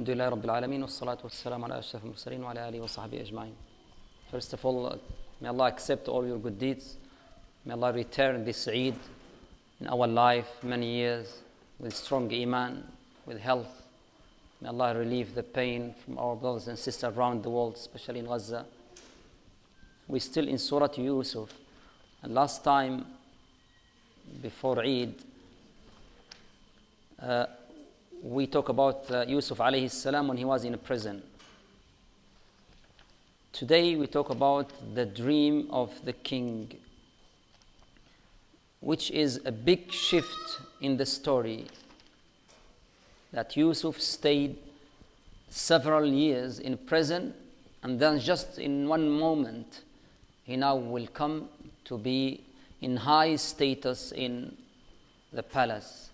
Alhamdulillah Rabbil Alameen wa salatu wa salam ala ashraf al-mursaleen wa ala alihi wa sahbihi ajma'in. First of all, may Allah accept all your good deeds. May Allah return this Eid in our life many years with strong iman, with health. May Allah relieve the pain from our brothers and sisters around the world, especially in Gaza. We're still in Surah Yusuf. And last time, before Eid, we talk about Yusuf alayhi salam when he was in a prison. Today we talk about the dream of the king, which is a big shift in the story, that Yusuf stayed several years in prison, and then just in one moment he now will come to be in high status in the palace.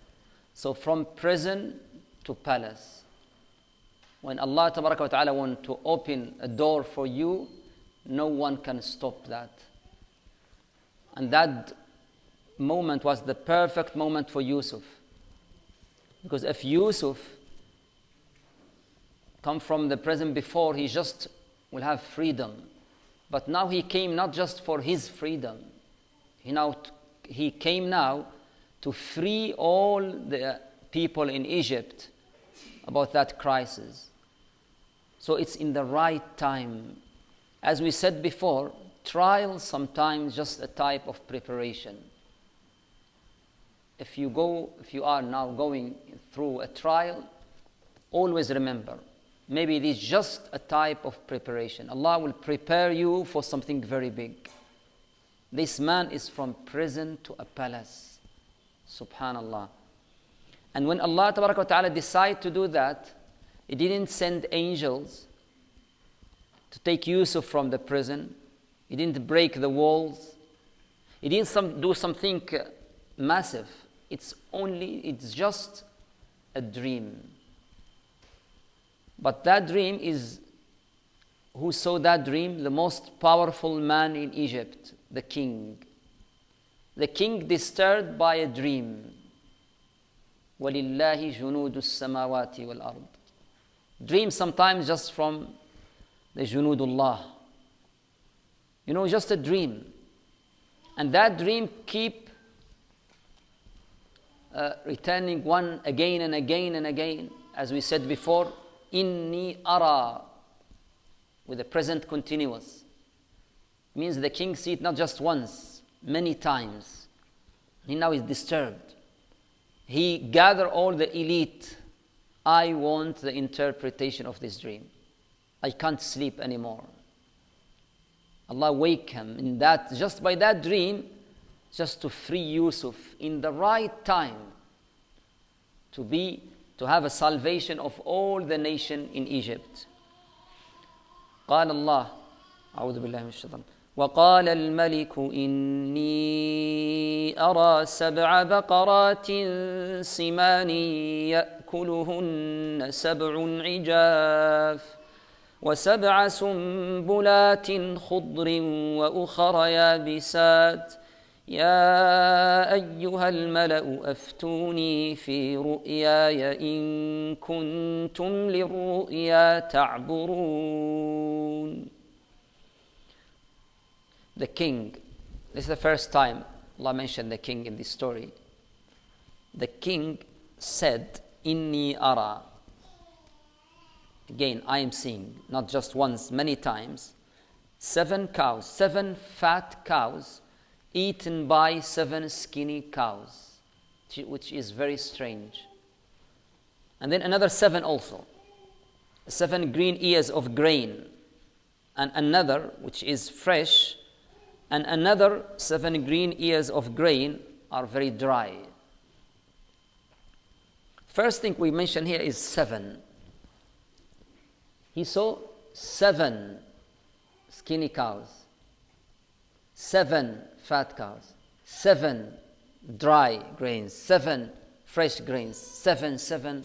So from prison to palace. When Allah Tabaraka wa Ta'ala wants to open a door for you, no one can stop that. And that moment was the perfect moment for Yusuf. Because if Yusuf come from the prison before, he just will have freedom. But now he came not just for his freedom. He came now to free all the people in Egypt about that crisis. So it's in the right time. As we said before, trial sometimes just a type of preparation. If you are now going through a trial, always remember, maybe it is just a type of preparation. Allah will prepare you for something very big. This man is from prison to a palace. Subhanallah. And when Allah Ta'ala decided to do that, He didn't send angels to take Yusuf from the prison. He didn't break the walls. He didn't do something massive. It's just a dream. But that dream is, who saw that dream? The most powerful man in Egypt, the king. The king disturbed by a dream. وَلِلَّهِ جُنُودُ السَّمَاوَاتِ وَالْأَرْضِ. Dream sometimes just from the Junudullah. Just a dream. And that dream keep returning one again and again and again. As we said before, inni ara, with the present continuous. It means the king see it not just once, many times. He now is disturbed. He gathered all the elite. I want the interpretation of this dream. I can't sleep anymore. Allah wake him in that, just by that dream, just to free Yusuf in the right time, to have a salvation of all the nation in Egypt. قال الله أعوذ بالله من الشيطان وقال الملك إني أرى 7 بقرات سمان يأكلهن 7 عجاف و7 سنبلات خضر وأخر يابسات يا أيها الملأ أفتوني في رؤياي إن كنتم للرؤيا تعبرون. The king, this is the first time Allah mentioned the king in this story. The king said, Inni ara. Again, I am seeing, not just once, many times, 7 cows, 7 fat cows, eaten by 7 skinny cows, which is very strange. And then another 7 also, 7 green ears of grain, and another which is fresh, and another 7 green ears of grain are very dry. First thing we mention here is 7. He saw 7 skinny cows, 7 fat cows, 7 dry grains, 7 fresh grains, 7.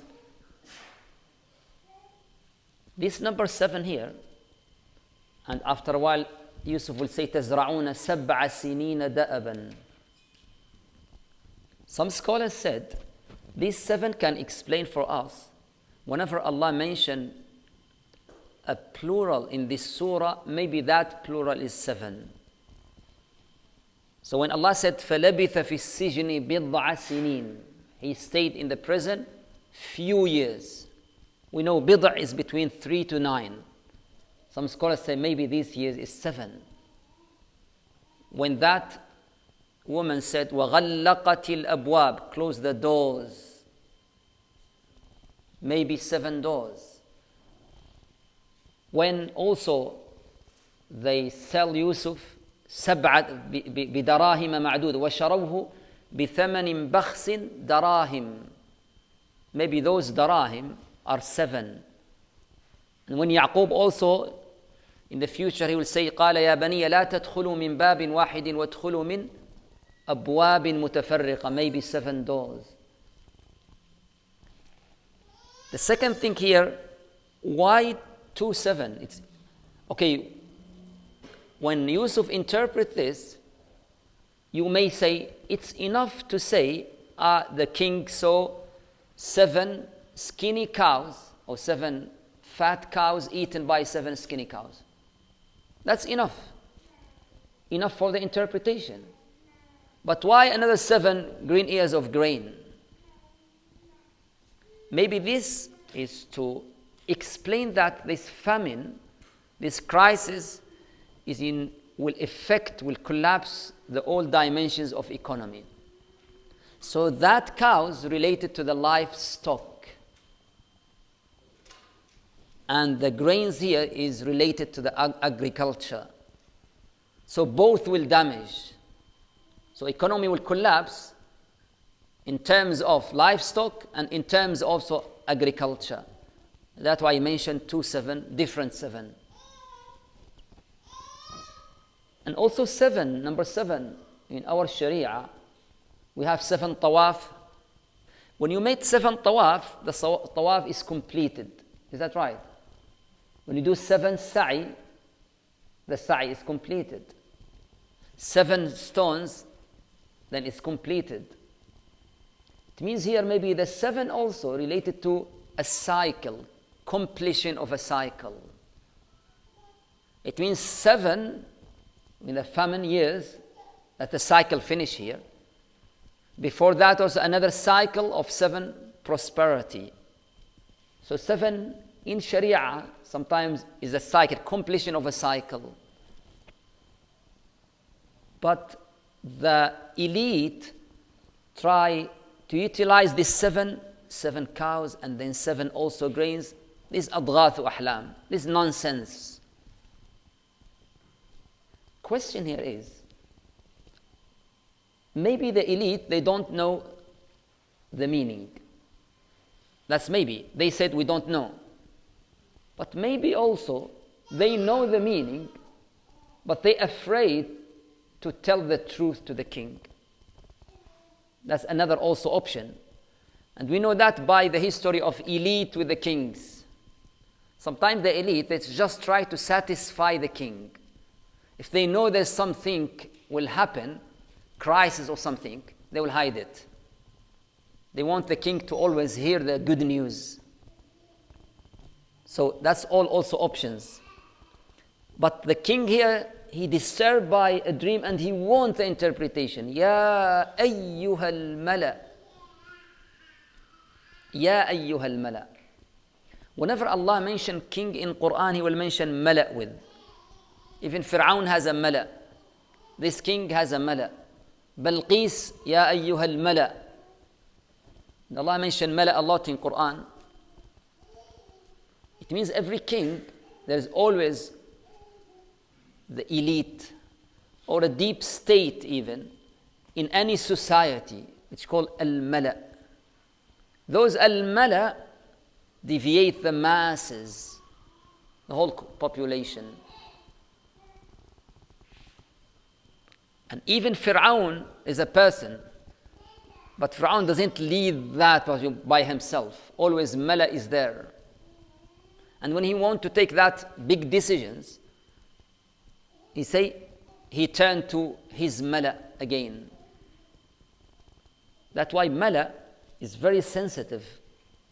This number 7 here, and after a while Yusuf will say تزرعون 7 سنين دأبا. Some scholars said this 7 can explain for us whenever Allah mentioned a plural in this surah, maybe that plural is 7. So when Allah said, فَلَبِثَ فِي السِّجْنِ بِضْعَ سِنِينَ, he stayed in the prison few years. We know bid'a is between 3 to 9. Some scholars say maybe these years is 7. When that woman said, وَغَلَّقَتِ الْأَبْوَابِ, close the doors, maybe 7 doors. When also they sell Yusuf بدراهم معدود وشروه بثمن بخس دراهم, maybe those darahim are 7. And when Yaqub also in the future he will say قال يا بني لا تدخلوا من باب واحد وادخلوا من أبواب متفرقة, maybe 7 doors. The second thing here, why 2-7? It's okay. When Yusuf interprets this, you may say it's enough to say the king saw 7 skinny cows or 7 fat cows eaten by 7 skinny cows. That's enough. Enough for the interpretation. But why another 7 green ears of grain? Maybe this is to explain that this famine, this crisis, will collapse the all dimensions of economy. So that cows related to the livestock, and the grains here is related to the agriculture. So both will damage. So economy will collapse in terms of livestock and in terms also agriculture. That's why I mentioned 2-7, different 7. And also 7, number 7, in our Sharia, we have 7 tawaf. When you make 7 tawaf, the tawaf is completed. Is that right? When you do 7 sa'i, the sa'i is completed. 7 stones, then it's completed. It means here maybe the 7 also related to a cycle, completion of a cycle. It means 7 in the famine years that the cycle finish here. Before that also another cycle of 7 prosperity. So 7 in Sharia sometimes is a cycle, completion of a cycle. But the elite try to utilize these 7 cows and then 7 also grains. This adghath ahlam, this nonsense. Question here is, maybe the elite, they don't know the meaning. That's maybe. They said we don't know. But maybe also they know the meaning, but they're afraid to tell the truth to the king. That's another also option. And we know that by the history of elite with the kings. Sometimes the elite, they just try to satisfy the king. If they know there's something will happen, crisis or something, they will hide it. They want the king to always hear the good news. So that's all also options. But the king here, he disturbed by a dream and he wants the interpretation. Ya ayyuhal mala. Ya ayyuhal mala. Whenever Allah mentions king in Quran, he will mention mala with. Even Fir'aun has a mala. This king has a mala. Balqis, ya ayyuhal mala. Allah mentioned mala a lot in Quran. It means every king, there is always the elite or a deep state even in any society. It's called al-mala. Those al-mala deviate the masses, the whole population. And even Fir'aun is a person, but Fir'aun doesn't lead that by himself. Always mala is there. And when he wants to take that big decisions, he turned to his mala again. That's why mala is very sensitive.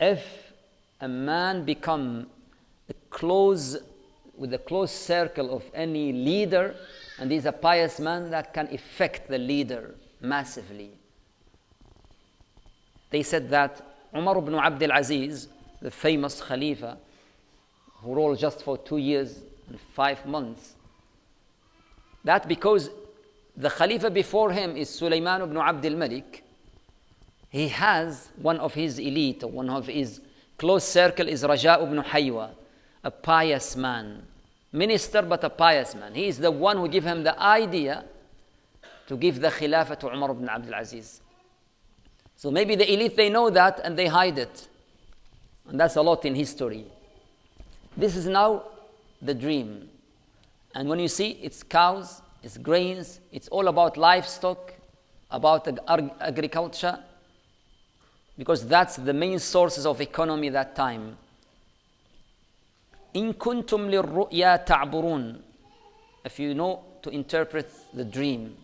If a man become with the close circle of any leader, and he's a pious man, that can affect the leader massively. They said that Umar ibn Abdul Aziz, the famous Khalifa, who ruled just for 2 years and 5 months, that because the Khalifa before him is Sulaiman ibn Abdul Malik, he has one of his elite, one of his close circle is Raja ibn Haywa, a pious man, minister but a pious man. He is the one who gave him the idea to give the Khilafah to Umar ibn Abdul Aziz. So maybe the elite, they know that and they hide it. And that's a lot in history. This is now the dream. And when you see, it's cows, it's grains, it's all about livestock, about agriculture, because that's the main sources of economy that time. إن كنتم للرؤيا تعبرون, if you know to interpret the dream.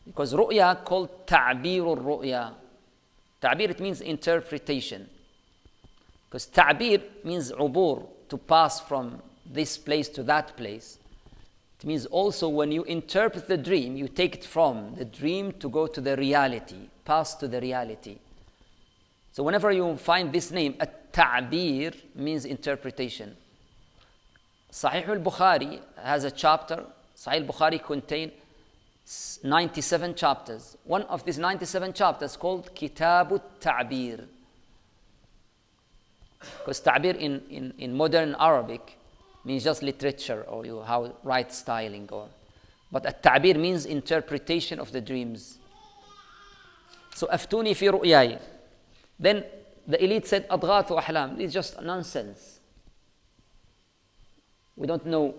Because ru'ya called ta'bir al-ru'ya. Ta'bir, it means interpretation. Because ta'bir means ubur, to pass from this place to that place. It means also when you interpret the dream, you take it from the dream to go to the reality, pass to the reality. So whenever you find this name, at-ta'bir means interpretation. Sahih al-Bukhari has a chapter. Sahih al-Bukhari contains 97 chapters. One of these 97 chapters called Kitab al-Ta'bir. Because ta'bir in modern Arabic means just literature, or you how write styling, but at-ta'bir means interpretation of the dreams. So aftuni fi ru'yai. Then the elite said adghath wa ahlam. It's just nonsense. We don't know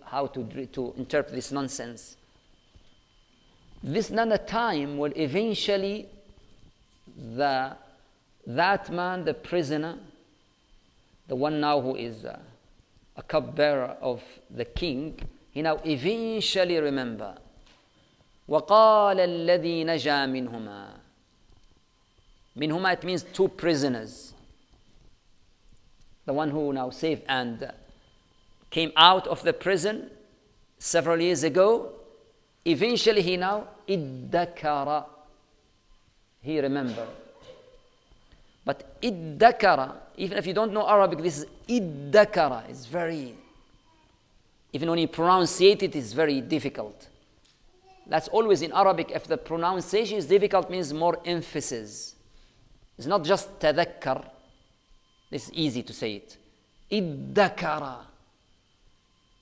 how to interpret this nonsense. This is not a time when eventually that man, the prisoner, the one now who is a cupbearer of the king, he now eventually remember. وَقَالَ الَّذِي نَجَى مِنْهُمَا. Minhuma, it means 2 prisoners. The one who now saved and came out of the prison several years ago, eventually he now iddakara, he remembered. But iddakara, even if you don't know Arabic, this is iddakara. It's very, even when you pronunciate it, it's very difficult. That's always in Arabic. If the pronunciation is difficult, means more emphasis. It's not just tadhakkar. This is easy to say it. Iddakara.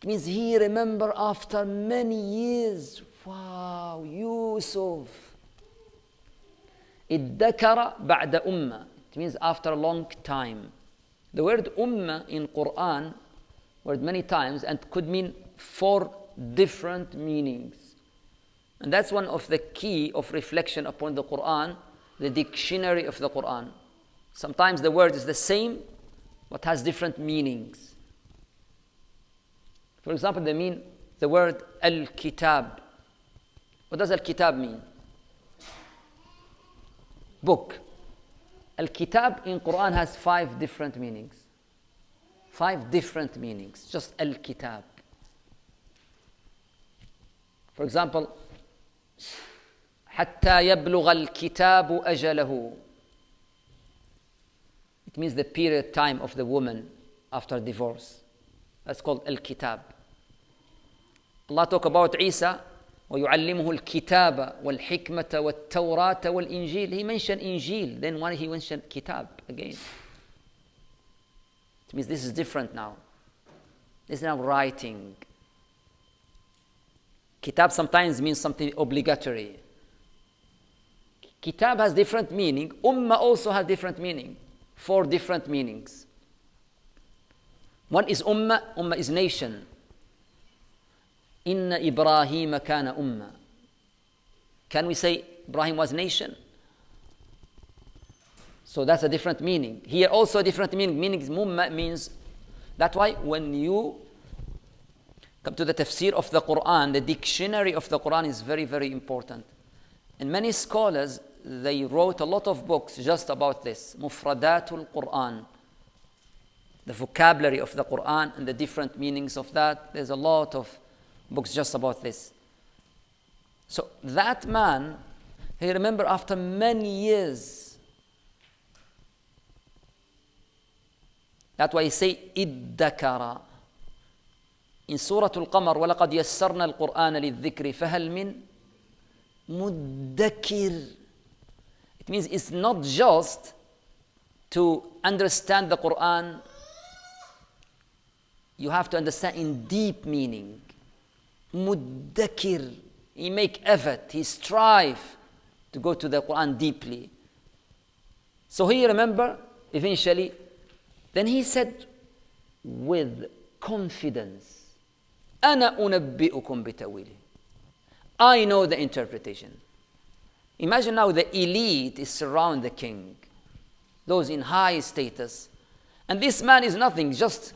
It means he remember after many years. Wow, Yusuf. Iddakara ba'da umma. It means after a long time. The word umma in Quran, word many times, and could mean 4 different meanings. And that's one of the key of reflection upon the Quran, the dictionary of the Quran. Sometimes the word is the same, but has different meanings. For example, they mean the word al-kitab. What does al-kitab mean? Book. Al-kitab in Quran has 5 different meanings. 5 different meanings, just al-kitab. For example, حتى يبلغ الكتاب أجله. It means the period time of the woman after divorce. That's called al-kitab. Allah talk about Isa, ويعلمه الكتاب والحكمة والتوراة والإنجيل. He mentioned Injil, then why he mentioned kitab again? It means this is different now. This is now writing. Kitab sometimes means something obligatory. Kitab has different meaning. Ummah also has different meaning. 4 different meanings. One is ummah. Ummah is nation. Inna Ibrahim kana ummah. Can we say Ibrahim was nation? So that's a different meaning. Here also a different meaning. Meaning ummah means, that's why when you come to the tafsir of the Quran, the dictionary of the Quran is very, very important. And many scholars, they wrote a lot of books just about this. Mufradatul Quran. The vocabulary of the Quran and the different meanings of that. There's a lot of books just about this. So that man, he remember after many years. That's why he say, iddakara. In Surah Al-Qamar, وَلَقَدْ يَسَّرْنَا الْقُرْآنَ لِلذِّكْرِ فَهَلْ مِن مُدَّكِرٍ. It means it's not just to understand the Quran. You have to understand in deep meaning. Muddakir. He make effort, he strive to go to the Quran deeply. So he remember, eventually, then he said with confidence, أَنَا أُنَبِّئُكُمْ بِتَأْوِيلِهِ. I know the interpretation. Imagine now the elite is surround the king, those in high status, and this man is nothing, just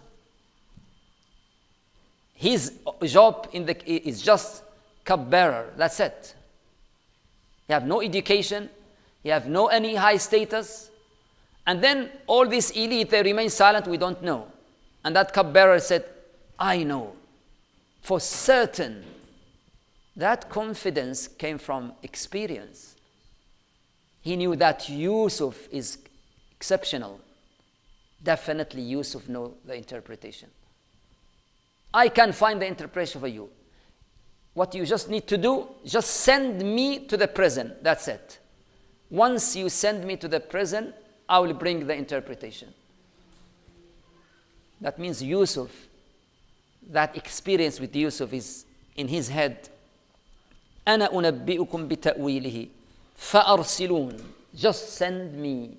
his job is just cupbearer. That's it. He have no education, he have no any high status, and then all this elite, they remain silent, we don't know. And that cupbearer said, I know for certain. That confidence came from experience. He knew that Yusuf is exceptional. Definitely Yusuf know the interpretation. I can find the interpretation for you. What you just need to do, just send me to the prison. That's it. Once you send me to the prison, I will bring the interpretation. That means Yusuf, that experience with Yusuf is in his head. أَنَا أُنَبِّئُكُمْ بِتَأْوِيلِهِ فَأَرْسِلُونَ. Just send me.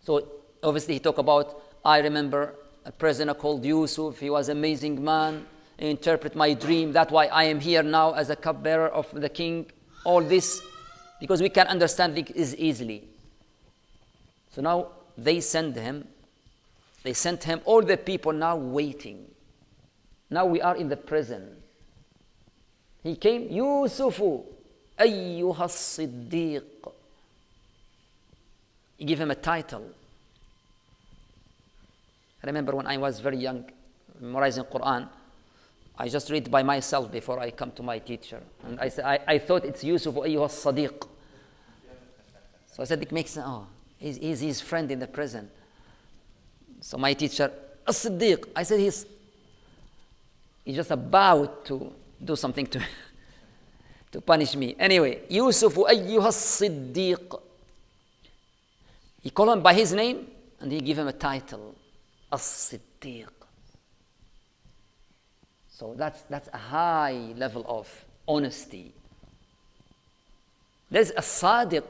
So obviously he talked about, I remember a prisoner called Yusuf. He was an amazing man. He interpret my dream. That's why I am here now as a cupbearer of the king. All this, because we can understand it easily. So now they sent him. They sent him, all the people now waiting. Now we are in the prison. He came, Yusufu, ayyuha siddiq. He gave him a title. I remember when I was very young, memorizing Quran, I just read by myself before I come to my teacher. And I said, I thought it's Yusufu, ayyuha sadiq. So I said, it makes sense. Oh, he's his friend in the prison. So my teacher, as-siddiq. I said, he's just about to do something to punish me. Anyway, Yusufu ayyuha siddiq. He called him by his name and he gave him a title, as-siddiq. So that's a high level of honesty. There's a sadiq,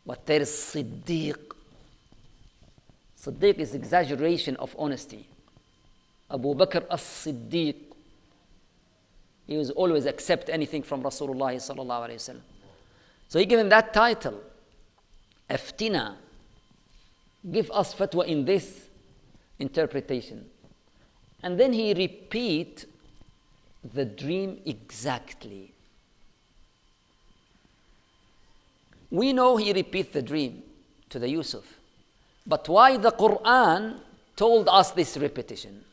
but there is siddiq. Siddiq is exaggeration of honesty. Abu Bakr as-Siddiq. He was always accept anything from Rasulullah sallallahu alayhi wasallam. So he gave him that title. Aftina. Give us fatwa in this interpretation. And then he repeat the dream exactly. We know he repeat the dream to the Yusuf. But why the Quran told us this repetition?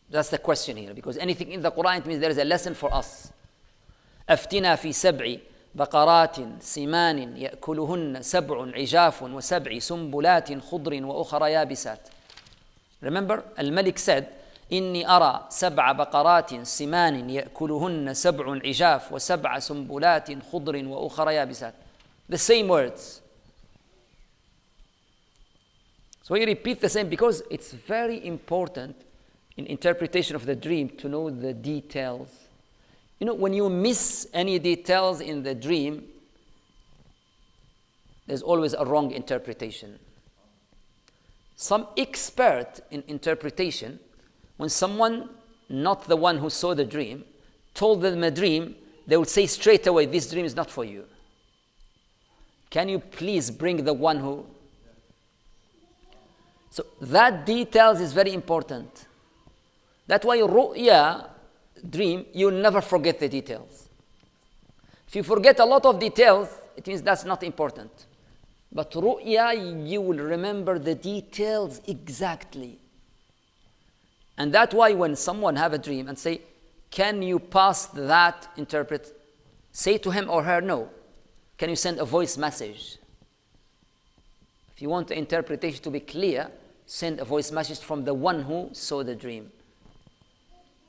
That's the question here. Because anything in the Quran, it means there is a lesson for us. أفتنا في سبع بقرات سمان يأكلهن سبع عجاف وسبع سنبلات خضر وأخرى يابسات. Remember, Al-Malik said, إني أرى سبع بقرات سمان يأكلهن سبع عجاف وسبع سنبلات خضر وأخرى يابسات. The same words. So he repeats the same because it's very important in interpretation of the dream to know the details. You know, when you miss any details in the dream, there's always a wrong interpretation. Some expert in interpretation, when someone, not the one who saw the dream, told them a dream, they would say straight away, this dream is not for you. Can you please bring the one who... So that details is very important. That's why ru'ya, dream, you'll never forget the details. If you forget a lot of details, it means that's not important. But ru'ya, you will remember the details exactly. And that's why when someone have a dream and say, can you pass that interpret? Say to him or her, no. Can you send a voice message? If you want the interpretation to be clear, send a voice message from the one who saw the dream.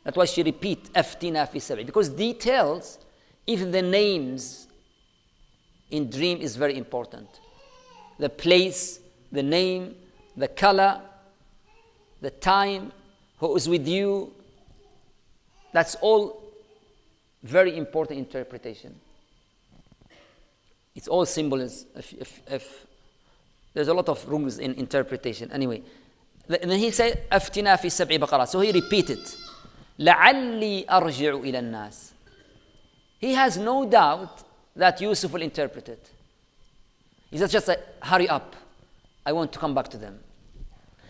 That's why she repeat, أفتنا في سبع. Because details, even the names in dream is very important. The place, the name, the color, the time, who is with you. That's all very important interpretation. It's all symbolism. If there's a lot of rules in interpretation. Anyway, then he said, أفتنا في سبع بقرات. So he repeated, لعلي أرجع إلى الناس. He has no doubt that Yusuf will interpret it. He said, just like, hurry up. I want to come back to them.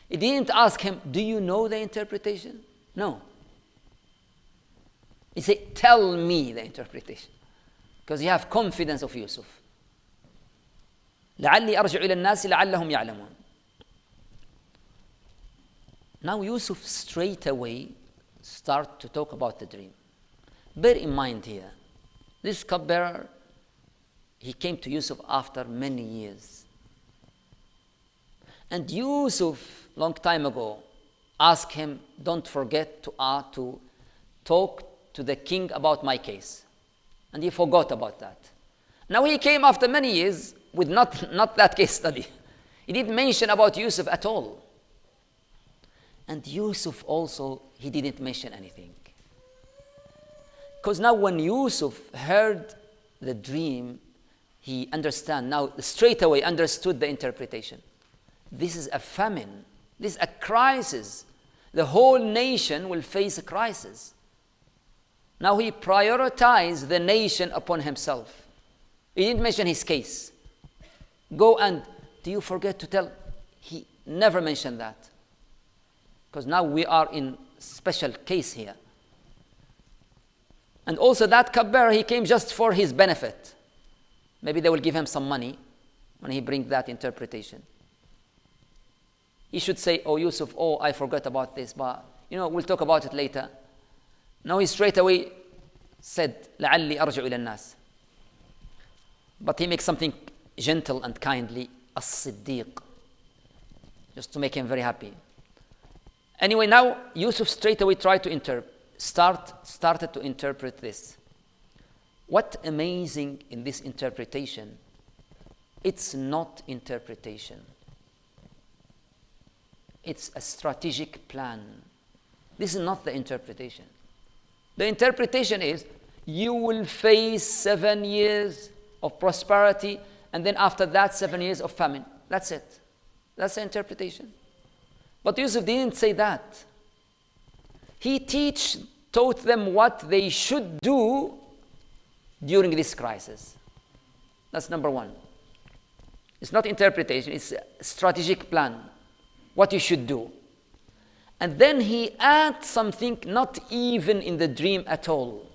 He didn't ask him, do you know the interpretation? No. He said, tell me the interpretation. Because you have confidence of Yusuf. لعلي أرجع إلى الناس لعلهم يعلمون. Now Yusuf straight away start to talk about the dream. Bear in mind here, this cupbearer, he came to Yusuf after many years. And Yusuf, long time ago, asked him, don't forget to talk to the king about my case. And he forgot about that. Now he came after many years with not that case study. He didn't mention about Yusuf at all. And Yusuf also, he didn't mention anything. Because now when Yusuf heard the dream, he straight away understood the interpretation. This is a famine. This is a crisis. The whole nation will face a crisis. Now he prioritized the nation upon himself. He didn't mention his case. Go and, do you forget to tell? He never mentioned that. Because now we are in special case here. And also that cupbearer, he came just for his benefit. Maybe they will give him some money when he brings that interpretation. He should say, oh Yusuf, oh I forgot about this, but we'll talk about it later. Now he straight away said, لعلي أرجع إلى الناس. But he makes something gentle and kindly, as-siddiq, just to make him very happy. Anyway, now Yusuf straight away tried to started to interpret this. What amazing in this interpretation, it's not interpretation. It's a strategic plan. This is not the interpretation. The interpretation is, you will face 7 years of prosperity, and then after that 7 years of famine. That's it. That's the interpretation. But Yusuf didn't say that. He taught them what they should do during this crisis. That's number one. It's not interpretation, it's a strategic plan. What you should do. And then he adds something not even in the dream at all.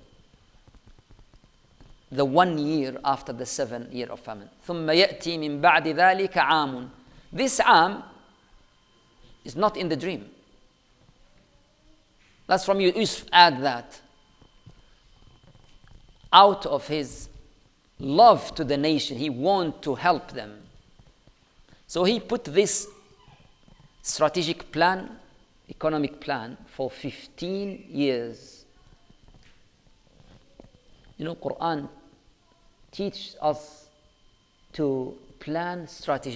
The 1 year after the 7 year of famine. ثُمَّ يَأْتِي مِن بَعْدِ ذَلِكَ عَامٌ. This am is not in the dream. That's from Yusuf, add that. Out of his love to the nation, he wanted to help them. So he put this strategic plan, economic plan, for 15 years. Quran teaches us to plan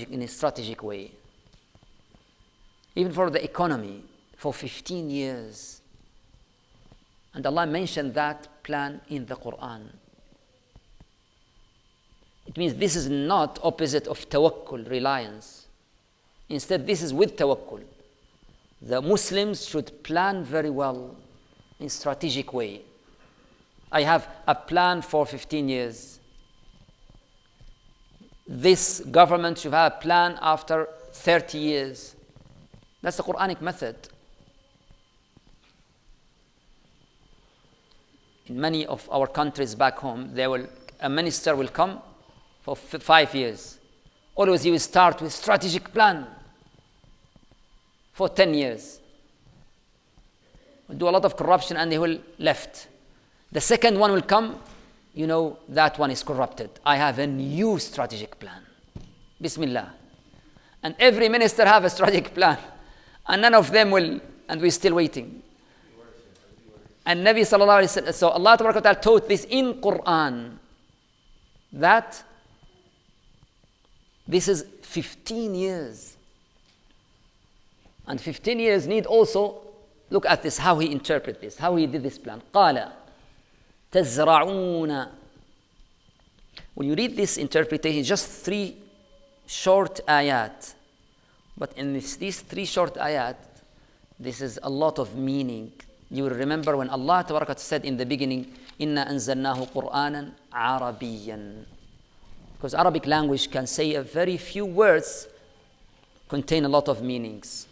in a strategic way. Even for the economy, for 15 years. And Allah mentioned that plan in the Quran. It means this is not opposite of tawakkul, reliance. Instead, this is with tawakkul. The Muslims should plan very well in strategic way. I have a plan for 15 years. This government should have a plan after 30 years. That's the Quranic method. In many of our countries back home, they will a minister will come for 5 years. Always he will start with strategic plan for 10 years. Will do a lot of corruption and he will left. The second one will come, that one is corrupted. I have a new strategic plan. Bismillah. And every minister have a strategic plan. And none of them will, and we're still waiting. And Nabi sallallahu alayhi wa sallam, so Allah ta'ala taught this in Quran, that this is 15 years. And 15 years need also, look at this, how he interpreted this, how he did this plan. قَالَ تَزْرَعُونَ. When you read this interpretation, just 3 short ayat. But in these 3 short ayat, this is a lot of meaning. You will remember when Allah said in the beginning, إِنَّا أَنزَلْنَاهُ قُرْآنًا عَرَبِيًّا. Because Arabic language can say a very few words, contain a lot of meanings.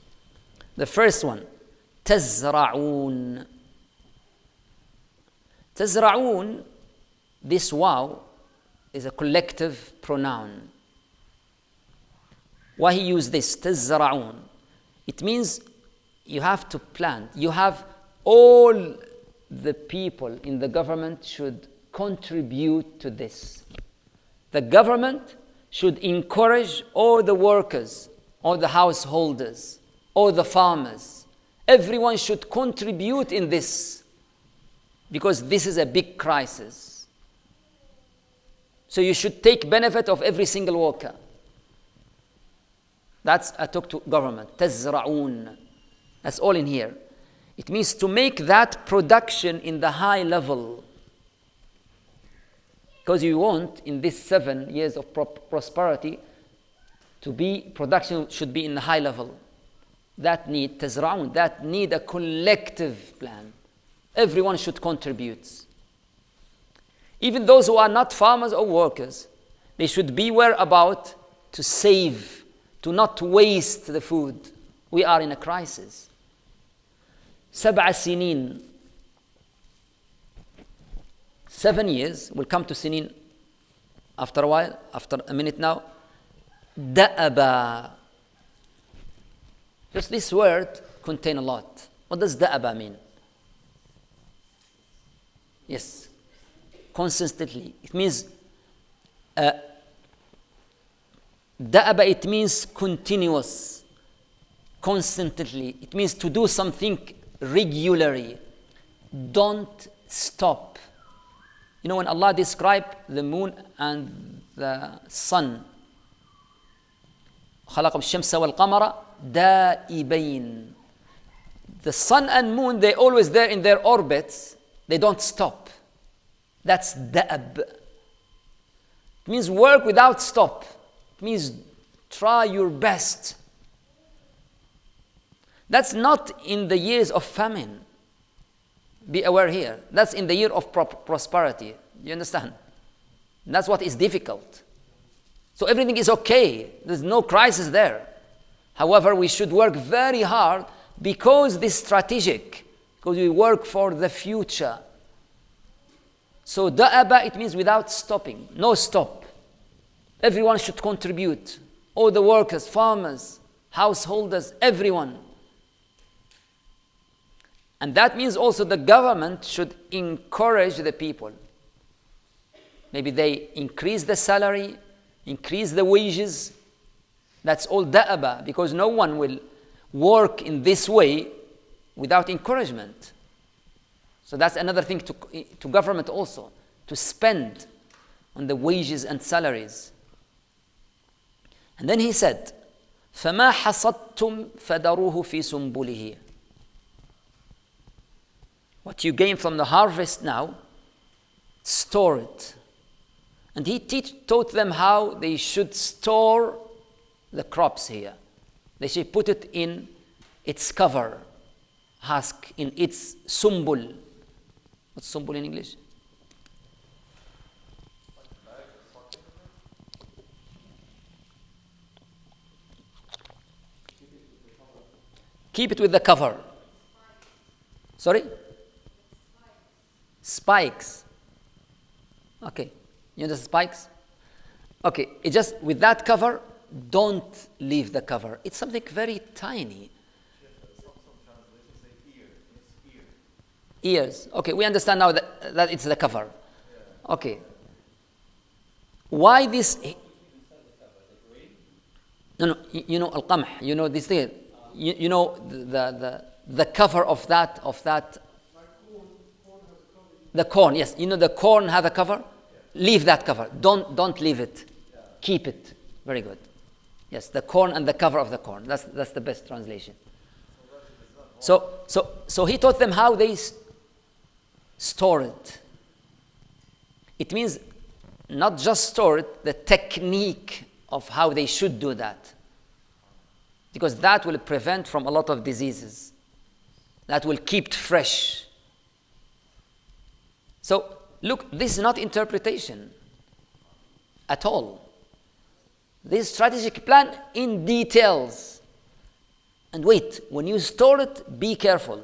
The first one, تَزْرَعُونَ. تَزْرَعُونَ, this waw is a collective pronoun. Why he used this, تَزْرَعُونَ? It means you have to plant. You have all the people in the government should contribute to this. The government should encourage all the workers, all the householders, all the farmers. Everyone should contribute in this, because this is a big crisis. So you should take benefit of every single worker. That's a talk to government. تزرعون. That's all in here. It means to make that production in the high level. Because you want, in these 7 years of prosperity, production should be in the high level. That need تزرعون, that need a collective plan. Everyone should contribute. Even those who are not farmers or workers, they should beware about to save, to not waste the food. We are in a crisis. 7 سنين. 7 years, we'll come to sinin after a while, after a minute now. دأبا. Just this word contains a lot. What does da'aba mean? Yes, consistently. It means da'aba, it means continuous, constantly. It means to do something regularly. Don't stop. When Allah described the moon and the sun, خلق الشمس والقمر دائبين. The sun and moon, they're always there in their orbits. They don't stop. That's da'ab. It means work without stop. It means try your best. That's not in the years of famine. Be aware here. That's in the year of prosperity. You understand? That's what is difficult. So everything is okay. There's no crisis there. However, we should work very hard because this is strategic. Because we work for the future. So da'aba, it means without stopping. No stop. Everyone should contribute. All the workers, farmers, householders, everyone. And that means also the government should encourage the people. Maybe they increase the salary, increase the wages. That's all da'aba, because no one will work in this way without encouragement. So that's another thing to government also, to spend on the wages and salaries. And then he said, فَمَا حَصَدْتُمْ فَدَرُوهُ فِي سُنْبُلِهِ. What you gain from the harvest now, store it. And he taught them how they should store the crops here. They should put it in its cover, husk, in its sumbul. What's sumbul in English? Keep it with the cover. Sorry? Spikes. Okay. You know the spikes? Okay, it just, with that cover, don't leave the cover. It's something very tiny. Some translations say ear. It's ear. Ears. Okay, we understand now that it's the cover. Okay. Why this? No, you know al-qamh. You know this thing. You know the cover of that. The corn. Yes, you know the corn has a cover. Leave that cover. Don't leave it. Keep it. Very good. Yes, the corn and the cover of the corn. That's the best translation. So he taught them how they store it. It means not just store it, the technique of how they should do that. Because that will prevent from a lot of diseases. That will keep it fresh. So, look, this is not interpretation at all. This strategic plan in details. And wait, when you store it, be careful.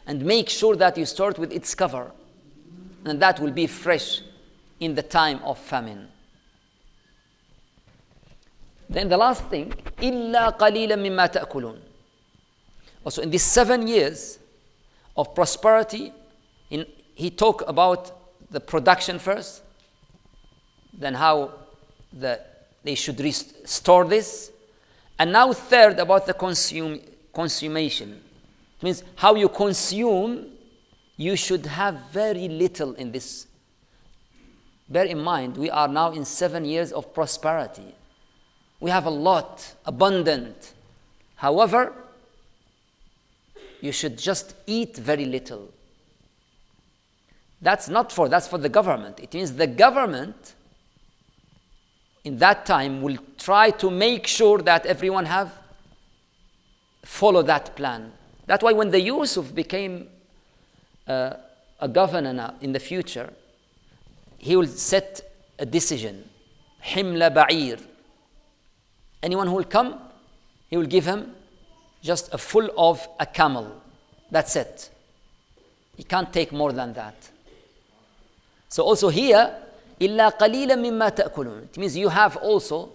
And make sure that you store it with its cover. And that will be fresh in the time of famine. Then the last thing, إِلَّا قَلِيلًا مِمَّا تَأْكُلُونَ. Also in these 7 years of prosperity, he talked about the production first, then how they should restore this, and now third about the consummation. It means how you consume, you should have very little in this. Bear in mind, we are now in 7 years of prosperity. We have a lot, abundant. However, you should just eat very little. That's for the government. It means the government in that time will try to make sure that everyone follow that plan. That's why when the Yusuf became a governor now, in the future, he will set a decision. Himla ba'ir. Anyone who will come, he will give him just a full of a camel. That's it. He can't take more than that. So also here, إِلَّا قَلِيلًا مِمَّا تَأْكُلُونَ. It means you have also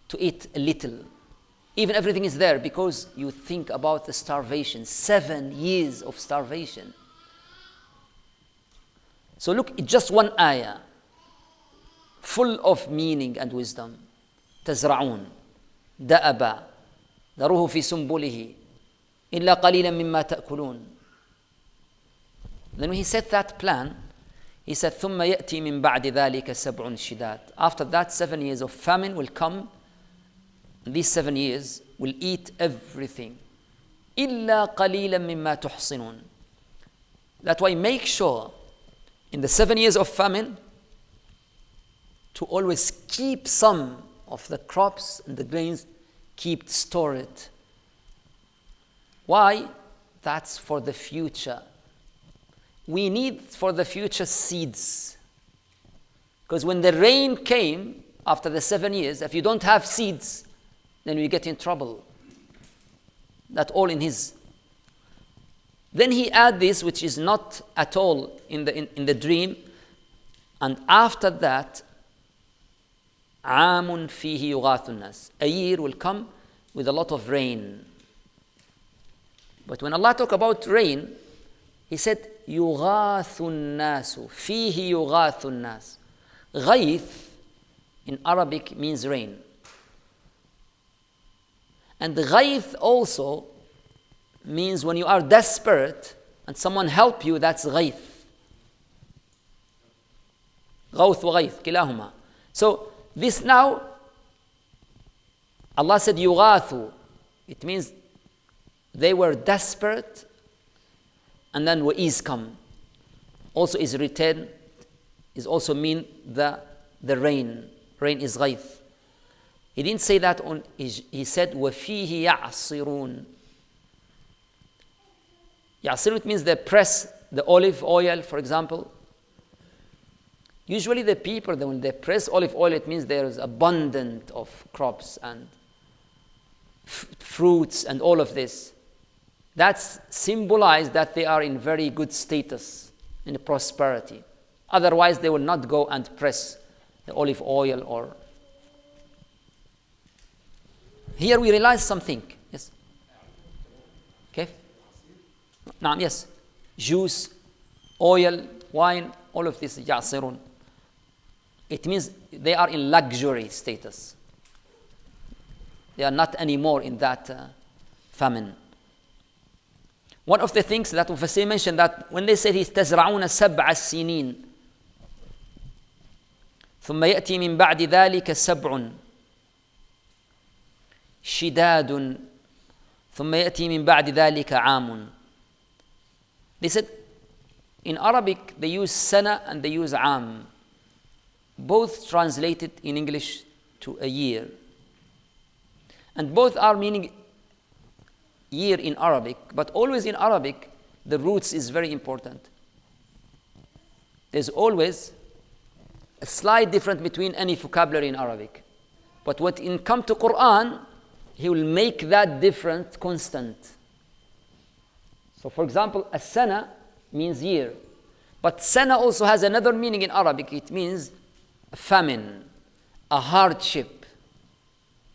to eat a little. Even everything is there because you think about the starvation. 7 years of starvation. So look, it's just one ayah, full of meaning and wisdom. تزرعون دأبا ذروه في سنبله إلا قليلا مما تأكلون. Then when he said that plan, he said ثم يأتي من بعد ذلك سبع شداد. After that 7 years of famine will come. And these 7 years will eat everything. إلا قليلا مما تحصنون. That's why make sure in the 7 years of famine to always keep some of the crops and the grains, store it. Why? That's for the future. We need for the future seeds. Because when the rain came after the 7 years, if you don't have seeds, then we get in trouble. That all in his. Then he add this, which is not at all in the dream. And after that, عام فيه يغاث الناس. A year will come with a lot of rain. But when Allah talk about rain, He said يغاث الناس. فيه يغاث الناس. غيث in Arabic means rain. And غيث also means when you are desperate and someone help you, that's غيث. غوث وغيث كلاهما. So this now, Allah said يغاث. It means they were desperate and then وَإِذْ come. Also is written, is also mean the rain. Rain is غيث. He didn't say that on, he said وَفِيهِ يَعْصِرُونَ. يعصرون, it means they press the olive oil, for example. Usually the people, when they press olive oil, it means there is abundant of crops and fruits and all of this. That's symbolized that they are in very good status, in prosperity. Otherwise, they will not go and press the olive oil or... Here we realize something. Yes. Okay. Naam, yes. Juice, oil, wine, all of this, ya'sirun. It means they are in luxury status. They are not anymore in that famine. One of the things that Mufassir mentioned, that when they said تزرعون سبع السنين ثم يأتي من بعد ذلك سبع شداد ثم يأتي من بعد ذلك عام. They said in Arabic they use sana and they use am, both translated in English to a year, and both are meaning year in Arabic, but always in Arabic the roots is very important. There's always a slight difference between any vocabulary in Arabic, but when it comes to Quran, he will make that difference constant. So for example, as-sana means year, but sana also has another meaning in Arabic. It means a famine, a hardship.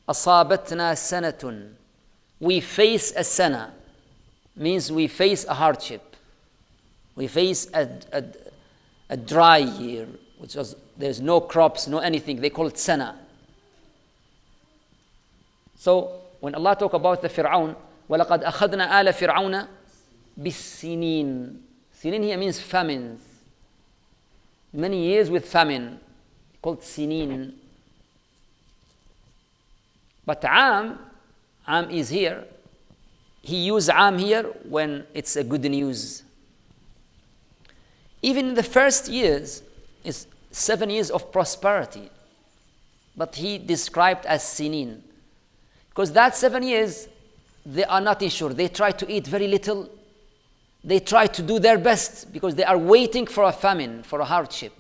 أصابتنا سنة. We face a sana, means we face a hardship. We face a dry year, which was, there's no crops, no anything. They call it sana. So when Allah talk about the Fir'aun, وَلَقَدْ أَخَذْنَا آلَ فِرْعَوْنَ بِالسِّنِينَ. Sinin here means famines. Many years with famine, called sinin. But am is here. He used am here when it's a good news. Even in the first years, is 7 years of prosperity, but he described as sinin. Because that 7 years, they are not insured. They try to eat very little. They try to do their best because they are waiting for a famine, for a hardship.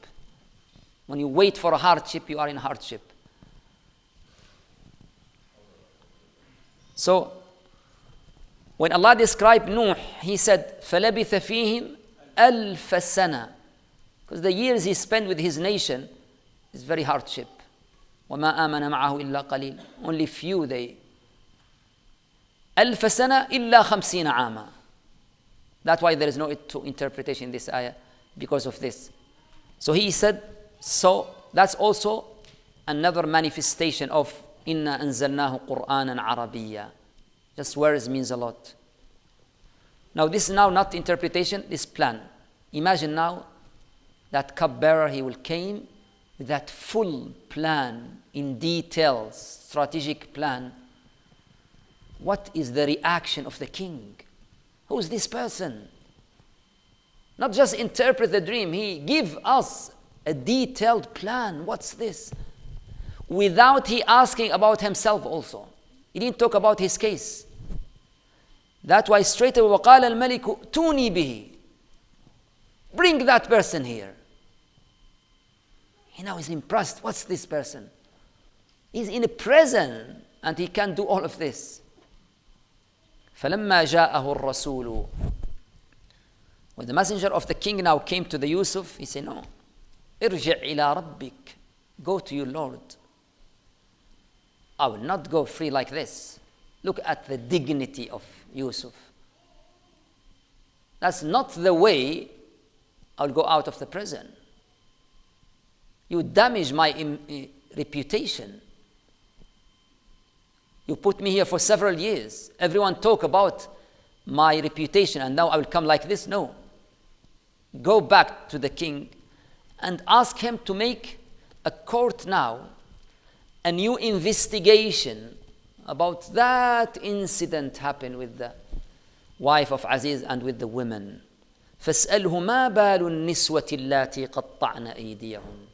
When you wait for a hardship, you are in hardship. So, when Allah described Nuh, He said, فَلَبِثَ فِيهِمْ أَلْفَ سَنَةٍ. Because the years he spent with his nation is very hardship. وَمَا آمَنَ مَعَهُ إِلَّا قَلِيلٌ. Only few they. أَلْفَ سَنَةٍ إِلَّا 50 عَامًا. That's why there is no interpretation in this ayah, because of this. So he said, so that's also another manifestation of إِنَّا أَنزَلْنَاهُ قُرْآنًا عَرَبِيًّا. Just words means a lot. Now this is now not interpretation, this plan. Imagine now that cupbearer, he will came with that full plan, in details, strategic plan. What is the reaction of the king? Who is this person? Not just interpret the dream, he give us a detailed plan. What's this? Without he asking about himself also. He didn't talk about his case. That's why straight away, وَقَالَ الْمَلِكُ تُونِي بِهِ. Bring that person here. He now is impressed. What's this person? He's in a prison and he can do all of this. فَلَمَّا جَاءَهُ الرَّسُولُ. When the messenger of the king now came to the Yusuf, he said, no. ارجع إلى ربك. Go to your Lord. I will not go free like this. Look at the dignity of Yusuf. That's not the way I'll go out of the prison. You damage my reputation. You put me here for several years. Everyone talk about my reputation and now I will come like this. No. Go back to the king and ask him to make a court now, a new investigation about that incident happened with the wife of Aziz and with the women. فَاسْأَلْهُ مَا بَالُ النِّسْوَةِ اللَّاتِي قَطَّعْنَ أَيْدِيَهُمْ.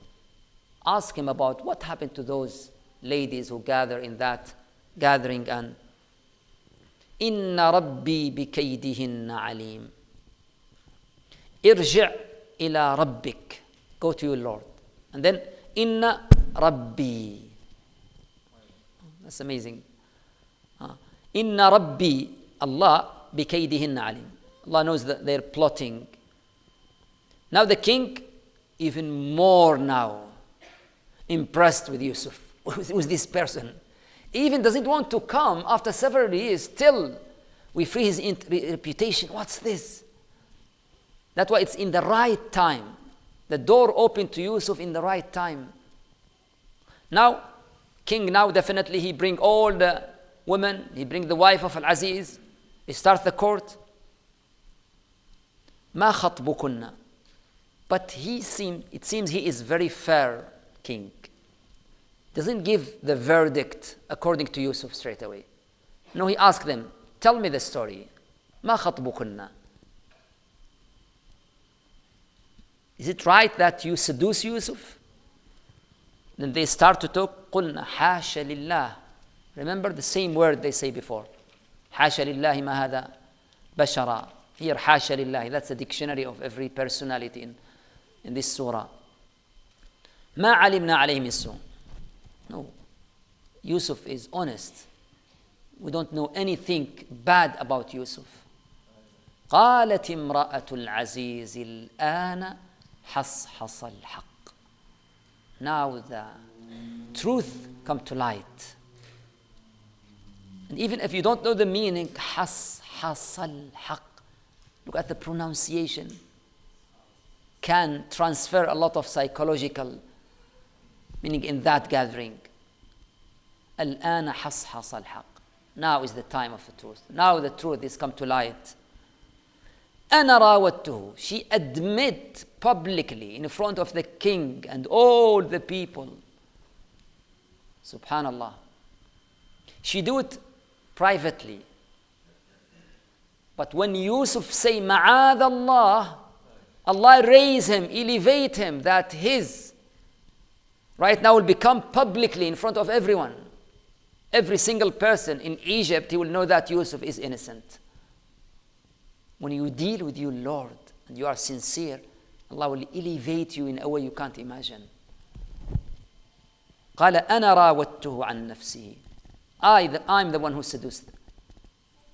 Ask him about what happened to those ladies who gather in that gathering and إِنَّ رَبِّي بِكَيْدِهِنَّ عَلِيمٌ. إِرْجِعْ إِلَى رَبِّكَ. Go to your Lord. And then إِنَّ رَبِّي. That's amazing. إِنَّ رَبِّي. Allah بِكَيْدِهِنَّ عَلِيمٌ. Allah knows that they're plotting. Now the king, even more now, impressed with Yusuf, with this person. Even doesn't want to come after several years, still we free his reputation. What's this? That's why it's in the right time. The door opened to Yusuf in the right time. Now, king now definitely he bring all the women, he bring the wife of Al-Aziz, he starts the court. ما خطبكن. But it seems he is very fair king. Doesn't give the verdict according to Yusuf straight away. No, he asked them, tell me the story. ما خطبكن. Is it right that you seduce Yusuf? Then they start to talk. قلنا حاشا لله. Remember the same word they say before. حاشا لله ما هذا بشرا. Here حاشا لله. That's the dictionary of every personality in this surah. ما علمنا عليه من سوء. No. Yusuf is honest. We don't know anything bad about Yusuf. قالت امرأة العزيز الآن حصحص الحق. Now the truth come to light. And even if you don't know the meaning, حصحص الحق. Look at the pronunciation. Can transfer a lot of psychological meaning in that gathering. الآن حصحص الحق. Now is the time of the truth. Now the truth is come to light. أنا راودته. She admit publicly in front of the king and all the people. Subhanallah. She do it privately. But when Yusuf say معاذ الله, Allah raise him, elevate him, that his right now will become publicly in front of everyone. Every single person in Egypt, he will know that Yusuf is innocent. When you deal with your Lord and you are sincere, Allah will elevate you in a way you can't imagine. قال أنا راودته عن نفسه. I'm the one who seduced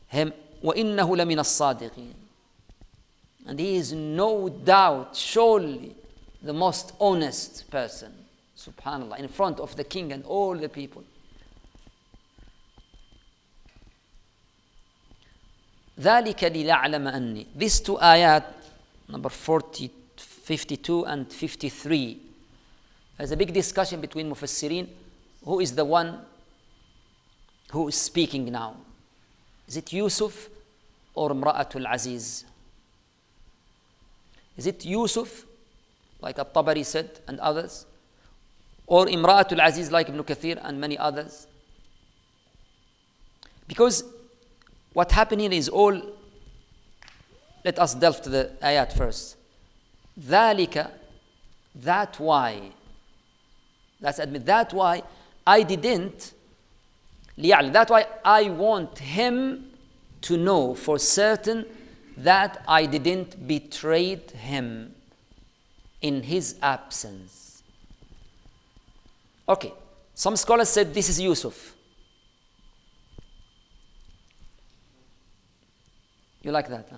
him. وإنه لمن الصادقين. And he is no doubt, surely, the most honest person. Subhanallah, in front of the king and all the people. ذلك ليعلم أني. These two ayat, number 52 and 53. There's a big discussion between Mufassirin. Who is the one who is speaking now? Is it Yusuf or Imra'atul Aziz? Is it Yusuf, like At-Tabari said, and others? Or Imra'atul Aziz, like Ibn Kathir and many others? Because what happened here is all, let us delve to the ayat first. ذَلِكَ, that why, let's admit, that why I didn't, لِيَعْلَمْ, that why I want him to know for certain that I didn't betray him in his absence. Okay, some scholars said this is Yusuf. You like that?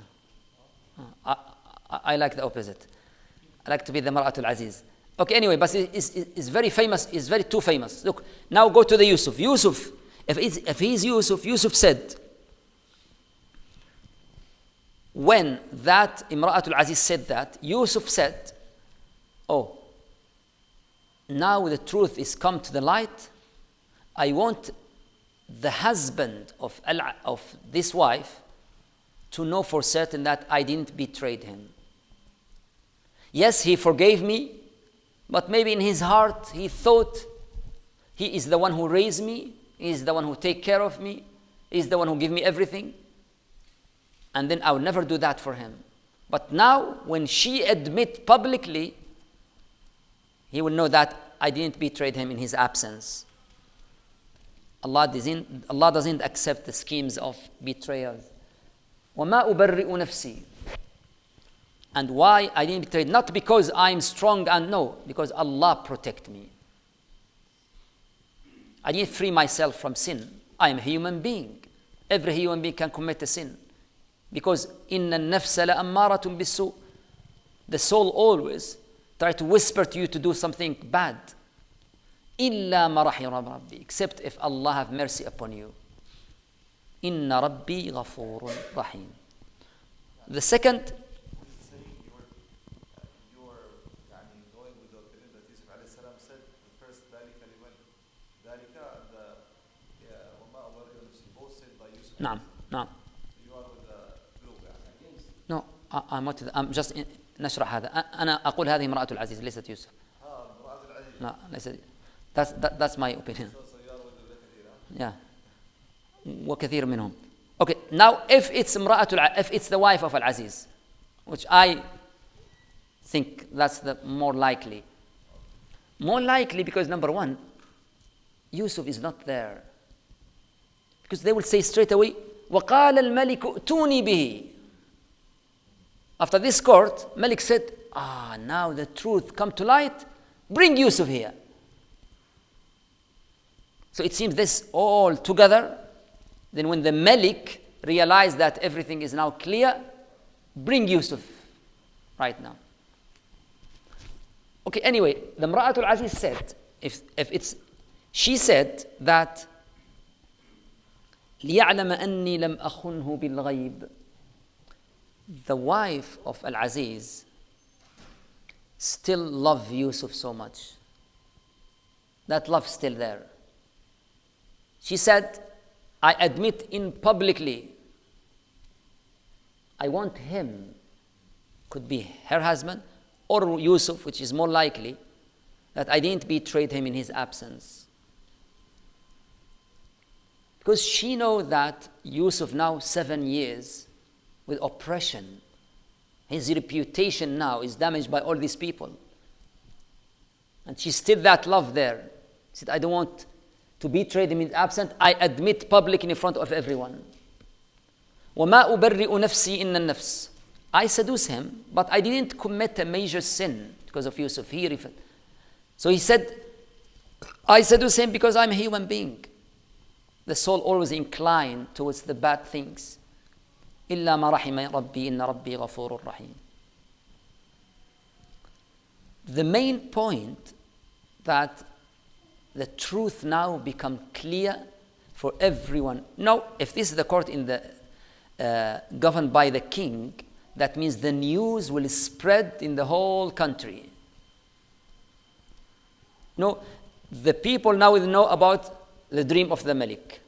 Huh? I like the opposite. I like to be the Mar'atul Aziz. Okay, anyway, but it's very famous, it's very too famous. Look, now go to the Yusuf. Yusuf, if he's Yusuf, Yusuf said, when that Imra'atul Aziz said that, Yusuf said, oh, now the truth is come to the light. I want the husband of this wife to know for certain that I didn't betray him. Yes, he forgave me, but maybe in his heart he thought he is the one who raised me, he is the one who take care of me, he is the one who give me everything. And then I will never do that for him. But now, when she admit publicly, he will know that I didn't betray him in his absence. Allah doesn't accept the schemes of betrayals. وَمَا أُبَرِّئُ نَفْسِي. And why I didn't betray? Not because I'm strong and no, because Allah protect me. I didn't free myself from sin. I am a human being. Every human being can commit a sin. Because إِنَّ النَّفْسَ لَأَمَّارَةٌ بِالسُّوءِ. The soul always try to whisper to you to do something bad. إِلَّا مَا رَحِمَ رَبِّي, except if Allah have mercy upon you. إِنَّ رَبِّي غَفُورٌ رَحِيمٌ. The second, saying you're يعني going with the opinion that Yusuf alayhi salam said the first ذلك لمن ذلك and وما أبرئ نفسي both said by Yusuf. نعم نعم. You are with the blue against. No, I'm just نشرح هذا. أنا أقول هذه امرأة العزيز ليست يوسف. امرأة العزيز. لا ليست. That's my opinion. So you are with the كثير. Yeah. وكثير منهم. Okay, now if it's the wife of Al-Aziz, which I think that's the more likely. More likely because number one, Yusuf is not there. Because they will say straight away, وَقَالَ الْمَلِكُ ائْتُونِي بِهِ. After this court, Malik said, now the truth come to light, bring Yusuf here. So it seems this all together. Then when the Malik realized that everything is now clear, bring Yusuf right now. Okay, anyway, the Mra'atul Aziz said, she said that لِيَعْلَمَ أَنِّي لَمْ أَخُنْهُ بِالْغَيْبِ. The wife of Al-Aziz still loved Yusuf so much. That love still there. She said, I admit in publicly, I want him, could be her husband, or Yusuf, which is more likely, that I didn't betray him in his absence. Because she knows that Yusuf now 7 years with oppression. His reputation now is damaged by all these people. And she still that love there. She said, I don't want to betray him in his absence. I admit publicly in front of everyone. وَمَا أُبَرِّئُ نَفْسِي إِنَّ النَّفْسِ. I seduce him, but I didn't commit a major sin because of Yusuf. So he said, I seduce him because I'm a human being. The soul always inclined towards the bad things. إِلَّا مَا رَحِمَ رَبِّي إِنَّ رَبِّي غَفُورٌ رَحِيمٌ. The main point that the truth now become clear for everyone. Now, if this is the court in the governed by the king, that means the news will spread in the whole country. No, the people now will know about the dream of the Malik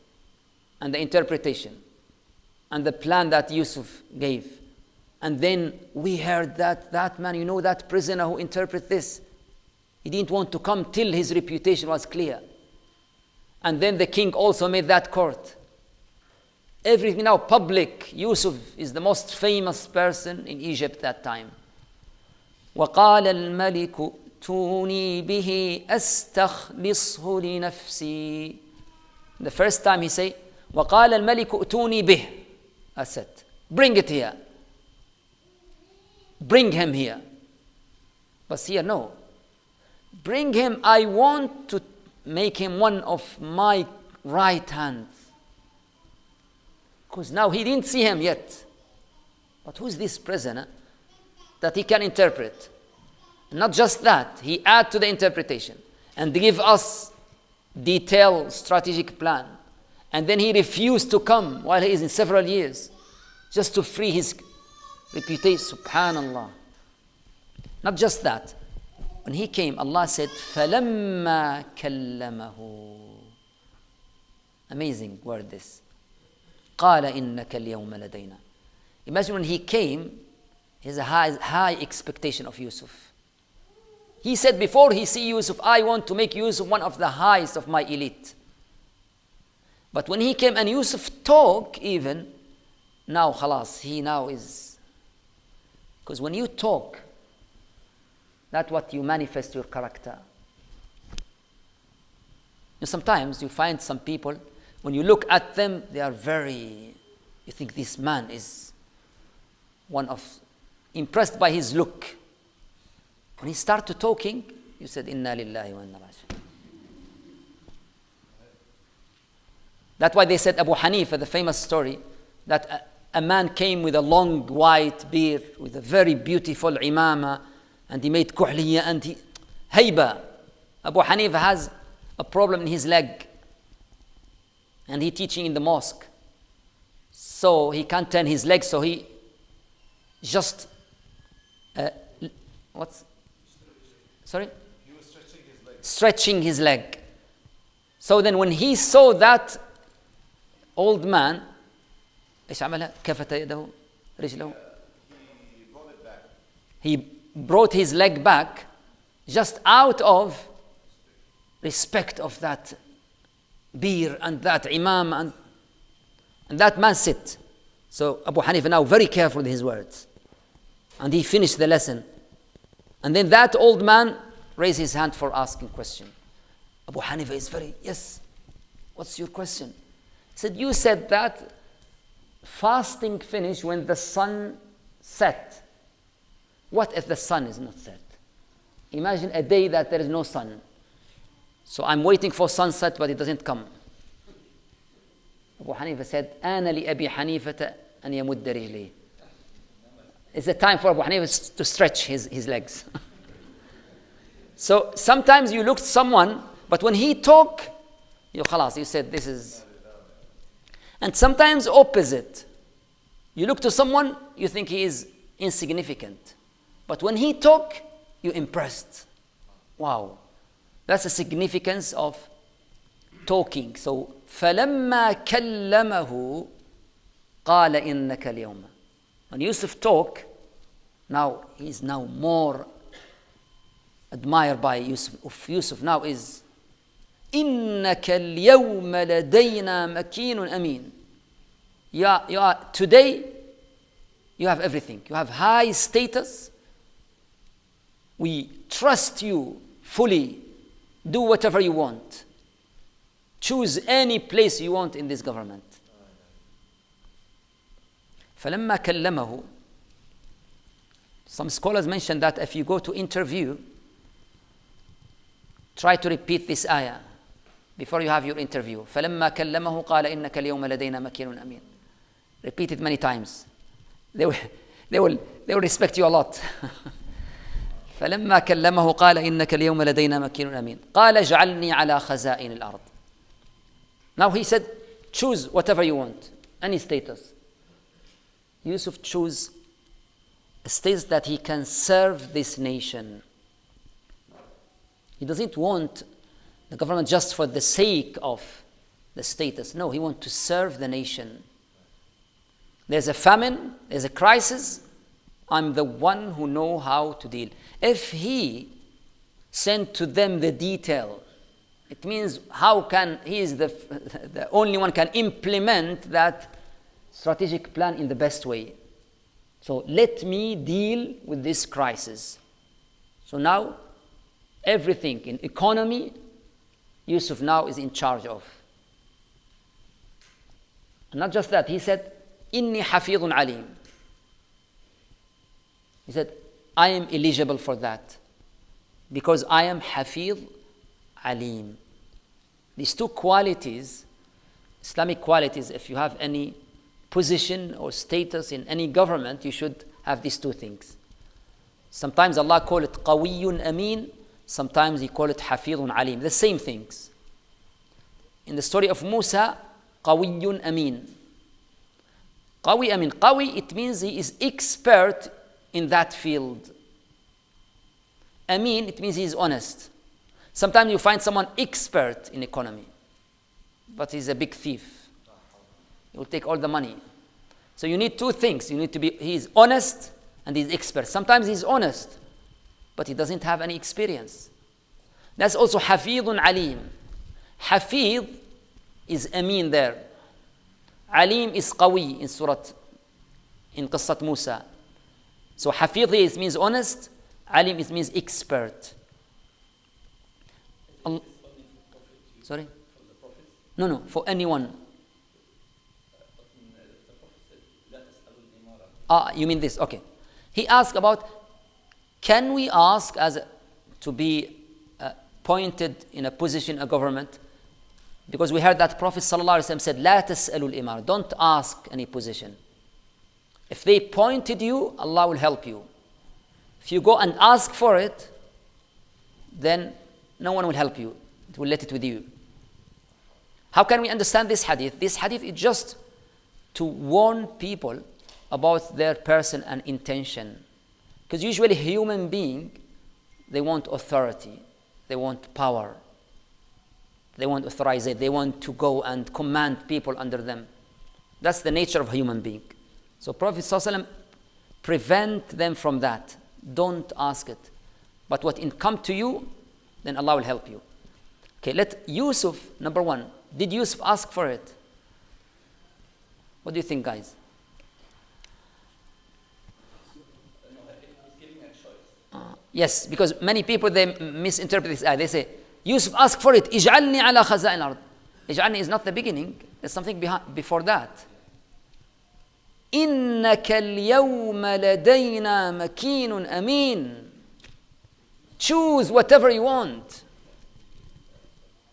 and the interpretation and the plan that Yusuf gave. And then we heard that man, that prisoner who interpreted this, he didn't want to come till his reputation was clear. And then the king also made that court. Everything now public. Yusuf is the most famous person in Egypt that time. وَقَالَ الْمَلِكُ ائْتُونِي بِهِ أَسْتَخْلِصْهُ لِنَفْسِي. The first time he say, وَقَالَ الْمَلِكُ ائْتُونِي بِهِ. I said, bring it here. Bring him here. But here, no. Bring him, I want to make him one of my right hands. Because now he didn't see him yet. But who's this prisoner that he can interpret? Not just that, he add to the interpretation and give us detailed strategic plan. And then he refused to come while he is in several years, just to free his reputation. Subhanallah. Not just that. When he came, Allah said, فَلَمَّا كَلَّمَهُ. Amazing word this. قَالَ إِنَّكَ الْيَوْمَ لَدَيْنَا. Imagine when he came, he has a high expectation of Yusuf. He said before he see Yusuf, I want to make Yusuf one of the highest of my elite. But when he came and Yusuf talk even, now khalas, he now is. Because when you talk, that's what you manifest your character. And sometimes you find some people, when you look at them, they are very, you think this man is one of, impressed by his look. When he started talking, you said, Inna lillahi wa inna raji'un. That's why they said Abu Hanifa, the famous story, that a man came with a long white beard, with a very beautiful imama, and he made kuhliya and he, hayba. Abu Hanifa has a problem in his leg, and he teaching in the mosque. So he can't turn his leg, so he just what's sorry? He was stretching his leg. Stretching his leg. So then when he saw that old man, ايش عملها؟ كفت يده رجله. He brought it back. He brought his leg back just out of respect of that beer and that imam, and that man sit. So Abu Hanifa now very careful with his words. And he finished the lesson. And then that old man raised his hand for asking question. Abu Hanifa is very, yes, what's your question? He said, you said that fasting finished when the sun set. What if the sun is not set? Imagine a day that there is no sun. So I'm waiting for sunset, but it doesn't come. Abu Hanifa said, أنا لأبي حنيفة أن يمد رجليه. It's a time for Abu Hanifa to stretch his legs. So sometimes you look at someone, but when he talk, you said this is. And sometimes opposite. You look to someone, you think he is insignificant. But when he talk, you're impressed. Wow. That's the significance of talking. So فَلَمَّا كَلَّمَهُ قَالَ إِنَّكَ الْيَوْمَ. When Yusuf talk, now he's now more admired by Yusuf. Yusuf now is إِنَّكَ الْيَوْمَ لَدَيْنَا مَكِينٌ أَمِينٌ. You are today, you have everything. You have high status. We trust you fully. Do whatever you want. Choose any place you want in this government. فَلَمَّا كَلَّمَهُ. Some scholars mention that if you go to interview, try to repeat this ayah before you have your interview. فَلَمَّا كَلَّمَهُ قَالَ إِنَّكَ الْيَوْمَ لَدَيْنَا مَكِينٌ أَمِينٌ. Repeat it many times. They will respect you a lot. فلما كلمه قال إنك اليوم لدينا مكين أمين قال اجعلني على خزائن الأرض. Now he said, choose whatever you want, any status. Yusuf chose a status that he can serve this nation. He doesn't want the government just for the sake of the status. No, he wants to serve the nation. There's a famine, there's a crisis. I'm the one who know how to deal. If he sent to them the detail, it means how can he is the only one can implement that strategic plan in the best way. So let me deal with this crisis. So now everything in economy, Yusuf now is in charge of. And not just that, he said, Inni hafidun alim. He said, I am eligible for that because I am Hafidh Alim. These two qualities, Islamic qualities, if you have any position or status in any government, you should have these two things. Sometimes Allah call it Qawiyyun Amin, sometimes He call it Hafidhun Alim. The same things. In the story of Musa, Qawiyyun Amin. Qawi Amin. Qawi, it means he is expert in that field. Amin, it means he is honest. Sometimes you find someone expert in economy, but he's a big thief. He will take all the money. So you need two things. You need to be, he is honest and he's expert. Sometimes he's honest, but he doesn't have any experience. That's also Hafidhun Alim. Hafidh is Amin there. Alim is Qawi in Qissat Musa. So Hafidh means honest, Alim means expert. Sorry? No, for anyone. You mean this? Okay. He asked about, can we ask to be appointed in a position, a government? Because we heard that Prophet ﷺ said, لا تسألوا الإمارة. Don't ask any position. If they pointed you, Allah will help you. If you go and ask for it, then no one will help you. It will let it with you. How can we understand this hadith? This hadith is just to warn people about their person and intention. Because usually human being, they want authority, they want power, they want authorization, they want to go and command people under them. That's the nature of a human being. So Prophet ﷺ prevent them from that. Don't ask it. But what it come to you, then Allah will help you. Okay, let Yusuf, number one, did Yusuf ask for it? What do you think, guys? Yes, because many people, they misinterpret this ayah. They say, Yusuf asked for it. Ij'alni ala khaza'in al-ard. Ij'alni is not the beginning. There's something before that. إِنَّكَ الْيَوْمَ لَدَيْنَا مَكِينٌ أَمِينٌ. Choose whatever you want.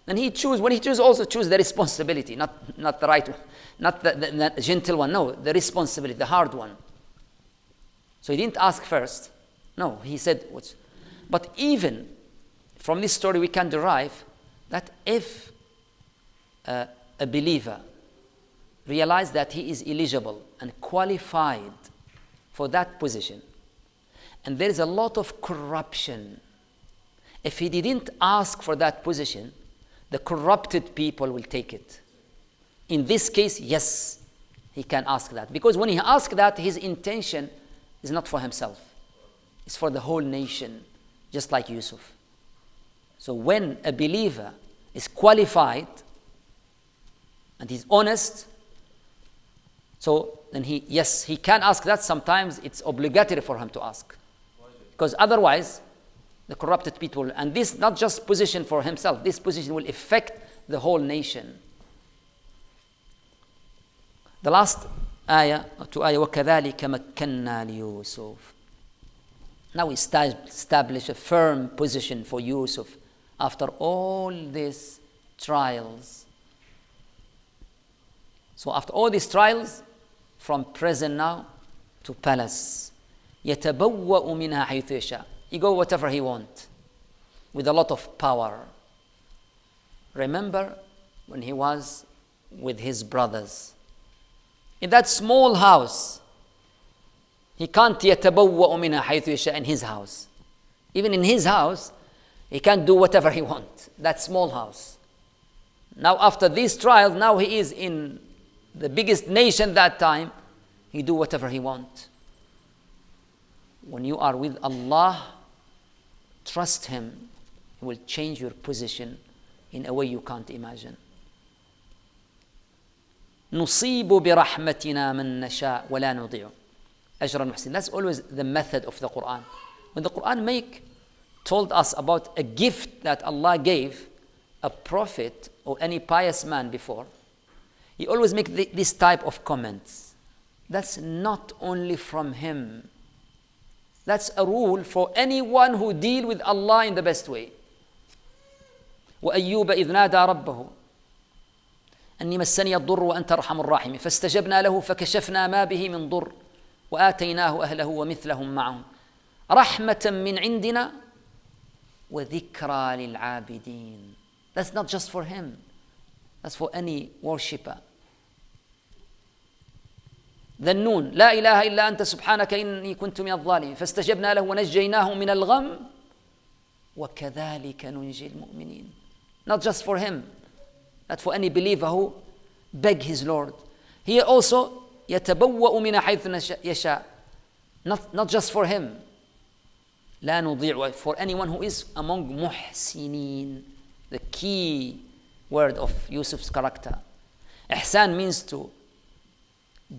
And when he chooses, also choose the responsibility, not the right one, not the gentle one, no, the responsibility, the hard one. So he didn't ask first. No, he said, but even from this story we can derive that if a believer realizes that he is eligible and qualified for that position, and there is a lot of corruption, if he didn't ask for that position, the corrupted people will take it. In this case, yes, he can ask that. Because when he asks that, his intention is not for himself. It's for the whole nation, just like Yusuf. So when a believer is qualified and he's honest, so then he can ask that. Sometimes it's obligatory for him to ask. Because otherwise, the corrupted people, and this not just position for himself, this position will affect the whole nation. The last ayah, وَكَذَلِكَ مَكَّنَّا لِيُوسُفَ. Now we establish a firm position for Yusuf after all these trials. So after all these trials, from prison now to palace, يَتَبَوَّأُ مِنْهَا حَيْثُ يَشَاءُ. He go whatever he wants, with a lot of power. Remember when he was with his brothers in that small house, he can't يَتَبَوَّأُ مِنْهَا حَيْثُ يَشَاءُ in his house. Even in his house, he can't do whatever he wants. That small house. Now after these trials, now he is in the biggest nation that time. He do whatever he wants. When you are with Allah, trust Him. He will change your position in a way you can't imagine. نصيب برحمتنا من نشاء ولا نضيع أجر المحسن. That's always the method of the Quran. When the Quran told us about a gift that Allah gave a prophet or any pious man before, he always make this type of comments. That's not only from him. That's a rule for anyone who deal with Allah in the best way. وأيوب إذ نادى ربه أني مسني الضر وأنت أرحم الراحمين فاستجبنا له فكشفنا ما به من ضر وآتيناه أهله ومثلهم معهم رحمة من عندنا وذكرى للعابدين. That's not just for him. That's for any worshipper. ذنون لا إله إلا أنت سبحانك إني كنت من الظالمين فاستجبنا له ونجيناه من الغم وكذلك ننجي المؤمنين. Not just for him, but for any believer who beg his Lord. Here also يتبوأ من حيث يشاء. Not just for him. لا نضيع, for anyone who is among محسنين. The key word of Yusuf's character. Ihsan means to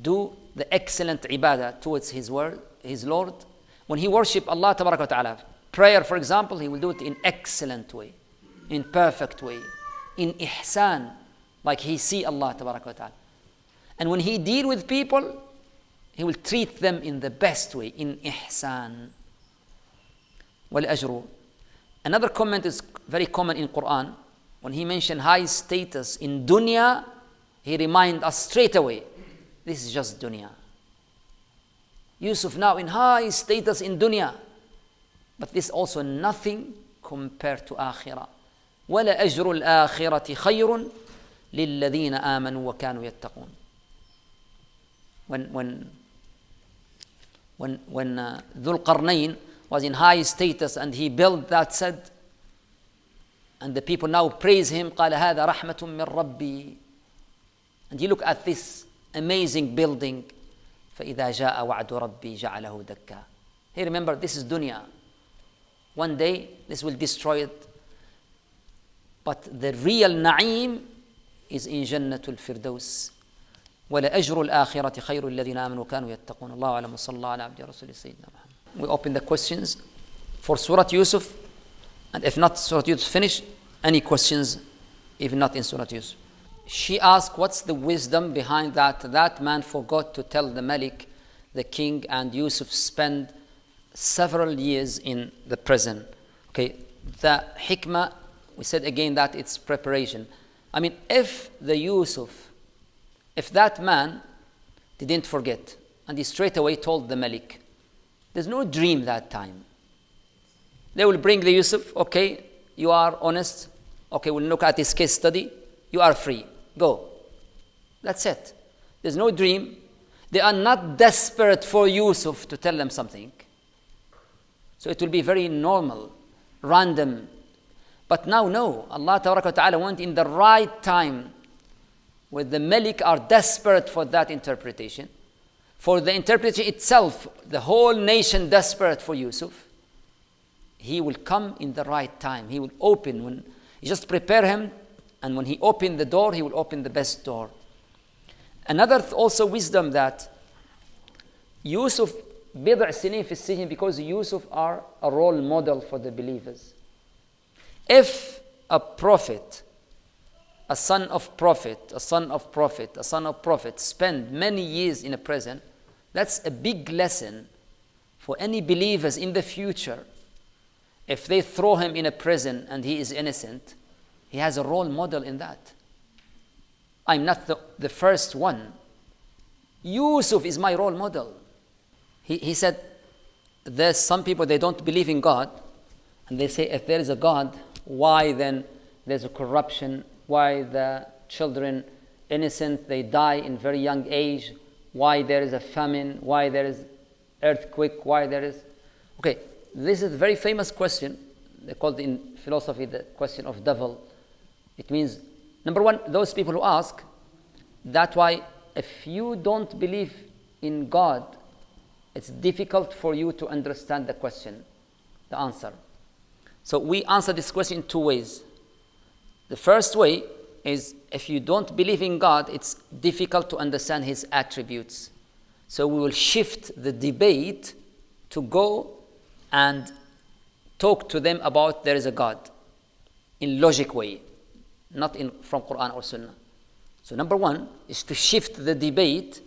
do the excellent ibadah towards his Lord. When he worship Allah tabaraka wa ta'ala, prayer for example, he will do it in excellent way, in perfect way, in ihsan, like he see Allah tabaraka wa ta'ala. And when he deal with people, he will treat them in the best way, in ihsan. Wal ajru. Another comment is very common in Quran. When he mentioned high status in dunya, he remind us straight away, this is just dunya. Yusuf now in high status in dunya, but this also nothing compared to akhirah. وَلَأَجْرُ الْآخِرَةِ خَيْرٌ لِلَّذِينَ آمَنُوا وَكَانُوا يَتَّقُونَ. When Dhul Qarnayn was in high status and he built that said, and the people now praise him, قال هذا رحمة من ربي. And you look at this amazing building, فإذا جاء وعد ربي جعله دكا. Hey, remember, this is dunya. One day this will destroy it, but the real na'im is in Jannatul Firdaus. وَلَأَجْرُ الْآخِرَةِ خَيْرُ الَّذِينَ آمَنُوا وَكَانُوا يَتَّقُونَ. اللَّهُ أَعْلَمُ وَصَلَّى اللَّهُ عَلَى عَبْدِهِ وَرَسُولِهِ سَيِّدِنَا مُحَمَّدٍ. We open the questions for Surah Yusuf, and if not Surah Yusuf finish, any questions if not in Surah Yusuf. She asked, what's the wisdom behind that man forgot to tell the Malik, the king, and Yusuf spent several years in the prison. Okay, the hikmah, we said again that it's preparation. I mean, if that man didn't forget and he straight away told the Malik, there's no dream that time. They will bring the Yusuf, okay, you are honest, okay, we'll look at his case study, you are free, go. That's it. There's no dream. They are not desperate for Yusuf to tell them something. So it will be very normal, random. But now, no, Allah Ta'ala went in the right time where the Malik are desperate for that interpretation. For the interpretation itself, the whole nation desperate for Yusuf. He will come in the right time. He will open when you just prepare him, and when he open the door, he will open the best door. Another also wisdom that Yusuf بضع سنين في السجن, because Yusuf are a role model for the believers. If a prophet, a son of prophet, a son of prophet, a son of prophet spend many years in a prison, that's a big lesson for any believers in the future. If they throw him in a prison and he is innocent, he has a role model in that. I'm not the first one. Yusuf is my role model. He said, there's some people, they don't believe in God, and they say, if there is a God, why then there's a corruption? Why the children innocent, they die in very young age? Why there is a famine? Why there is earthquake? Why there is... Okay, this is a very famous question. They call it in philosophy the question of devil. It means, number one, those people who ask, that's why if you don't believe in God, it's difficult for you to understand the question, the answer. So we answer this question in two ways. The first way is, if you don't believe in God, it's difficult to understand His attributes. So we will shift the debate to go and talk to them about there is a God in logic way, not from Quran or Sunnah. So number one is to shift the debate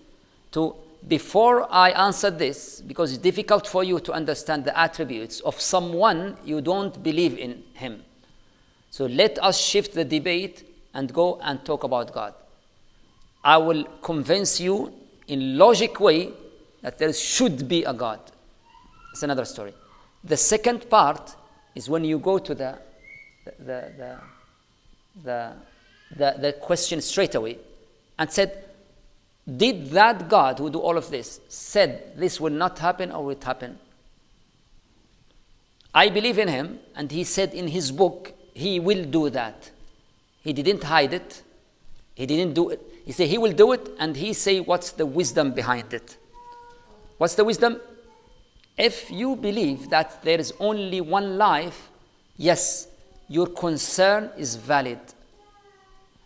to, before I answer this, because it's difficult for you to understand the attributes of someone you don't believe in him. So let us shift the debate and go and talk about God. I will convince you in logic way that there should be a God. It's another story. The second part is when you go to the question straight away and said, did that God who do all of this said this will not happen or will it happen? I believe in him, and he said in his book he will do that. He didn't hide it. He didn't do it. He said he will do it, and he say what's the wisdom behind it. What's the wisdom? If you believe that there is only one life, yes, your concern is valid.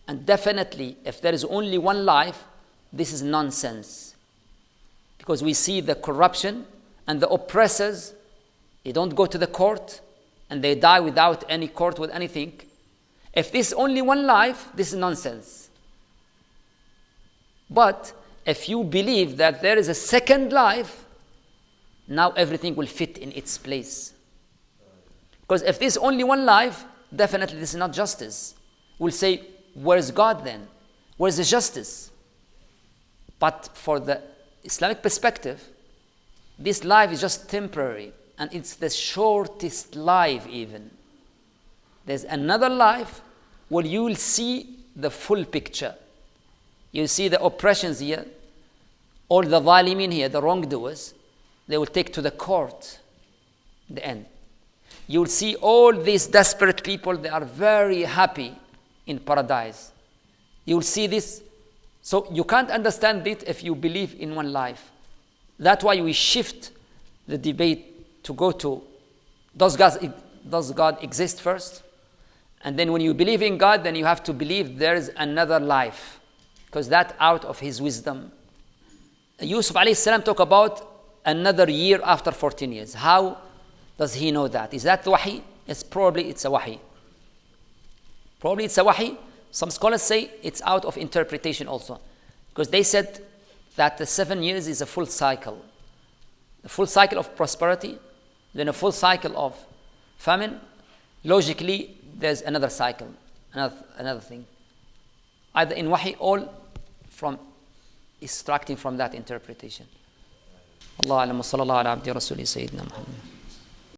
And definitely, if there is only one life, this is nonsense. Because we see the corruption and the oppressors, they don't go to the court and they die without any court with anything. If this is only one life, this is nonsense. But if you believe that there is a second life, now everything will fit in its place. Because if this is only one life, definitely this is not justice. We'll say, where's God then? Where's the justice? But for the Islamic perspective, this life is just temporary, and it's the shortest life even. There's another life where you will see the full picture. You see the oppressions here, all the zalimin here, the wrongdoers, they will take to the court, the end. You will see all these desperate people, they are very happy in paradise. You will see this. So you can't understand it if you believe in one life. That's why we shift the debate to go to, does God exist first? And then when you believe in God, then you have to believe there is another life, because that out of his wisdom. Yusuf alayhi salam talk about another year after 14 years. How does he know that? Is that wahi? Yes, probably it's a wahi. Probably it's a wahi. Some scholars say it's out of interpretation also, because they said that the 7 years is a full cycle. A full cycle of prosperity, then a full cycle of famine. Logically, there's another cycle, another thing. Either in wahi, all from extracting from that interpretation. Allah alam wa sallallahu ala abdi rasuli sayyidina Muhammad.